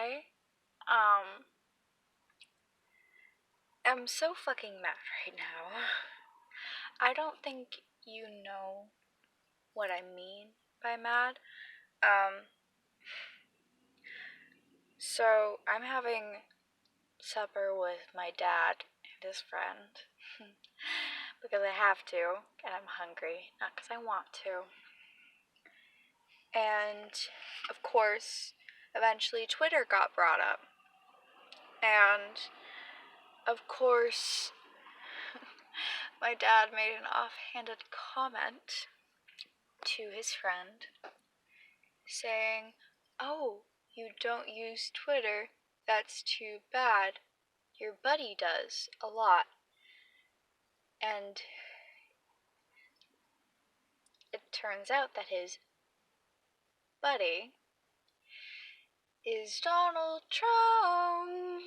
I um am so fucking mad right now. I don't think you know what I mean by mad. Um so I'm having supper with my dad and his friend because I have to and I'm hungry, not because I want to. And of course, eventually Twitter got brought up. And of course, my dad made an offhanded comment to his friend saying, "Oh, you don't use Twitter? That's too bad. Your buddy does a lot." And it turns out that his buddy is Donald Trump.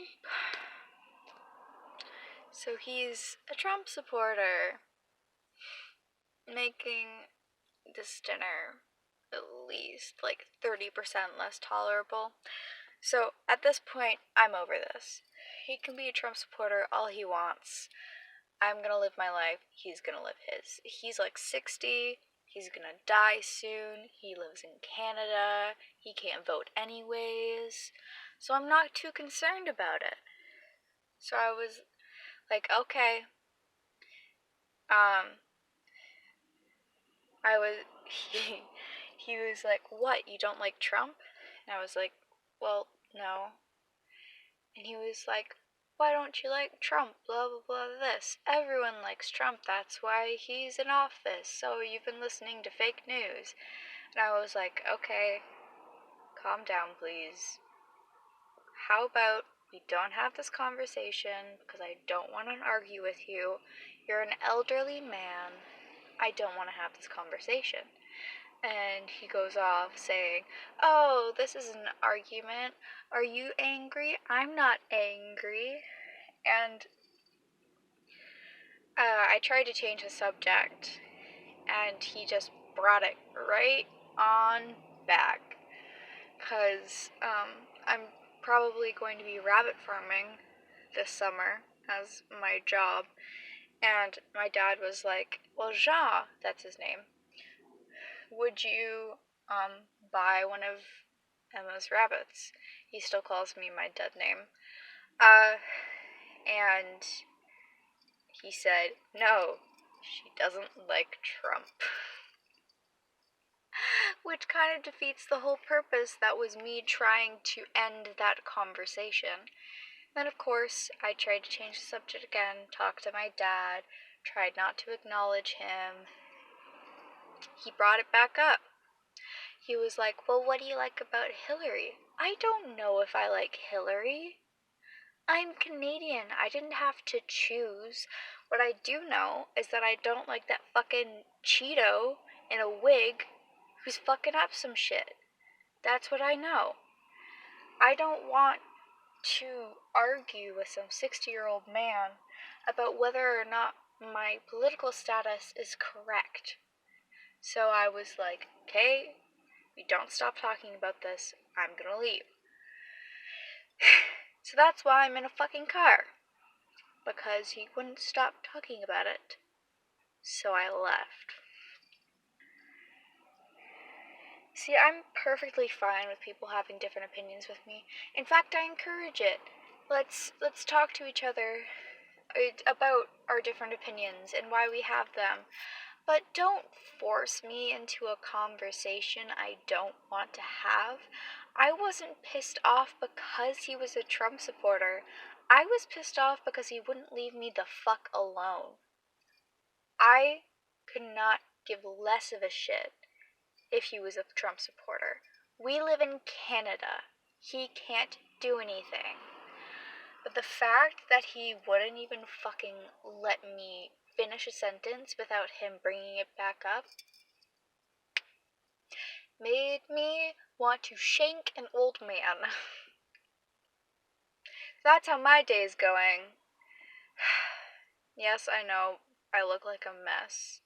So he's a Trump supporter, making this dinner at least like 30% less tolerable. So at this point, I'm over this. He can be a Trump supporter all he wants. I'm gonna live my life, he's gonna live his. He's like 60, he's gonna die soon, he lives in Canada, he can't vote anyways, so I'm not too concerned about it. So I was like, okay, um, he was like, what, you don't like Trump? And I was like, well, no. And he was like, why don't you like Trump? Blah, blah, blah, this. Everyone likes Trump. That's why he's in office. So you've been listening to fake news. And I was like, okay, calm down, please. How about we don't have this conversation because I don't want to argue with you. You're an elderly man. I don't want to have this conversation. And he goes off saying, oh, this is an argument. Are you angry? I'm not angry. And I tried to change the subject, and he just brought it right on back. Because I'm probably going to be rabbit farming this summer as my job. And my dad was like, well, Jean, that's his name, would you buy one of Emma's rabbits? He still calls me my dead name. And he said, no, she doesn't like Trump. Which kind of defeats the whole purpose that was me trying to end that conversation. Then, of course, I tried to change the subject again, talked to my dad, tried not to acknowledge him. He brought it back up. He was like, well, what do you like about Hillary? I don't know if I like Hillary. I'm Canadian. I didn't have to choose. What I do know is that I don't like that fucking Cheeto in a wig who's fucking up some shit. That's what I know. I don't want to argue with some 60-year-old man about whether or not my political status is correct. So I was like, okay, we don't stop talking about this, I'm gonna leave. So that's why I'm in a fucking car. Because he wouldn't stop talking about it. So I left. See, I'm perfectly fine with people having different opinions with me. In fact, I encourage it. Let's talk to each other about our different opinions and why we have them. But don't force me into a conversation I don't want to have. I wasn't pissed off because he was a Trump supporter. I was pissed off because he wouldn't leave me the fuck alone. I could not give less of a shit if he was a Trump supporter. We live in Canada. He can't do anything. But the fact that he wouldn't even fucking let me finish a sentence without him bringing it back up made me want to shank an old man. That's how my day's going. Yes, I know, I look like a mess.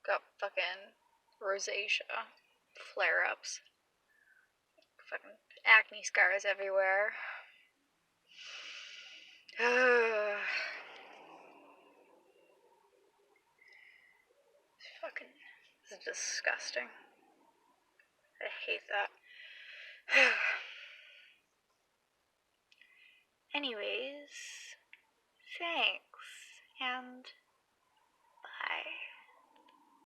Got fucking rosacea, flare-ups, fucking acne scars everywhere. Fucking, this is disgusting. I hate that. Anyways, thanks, and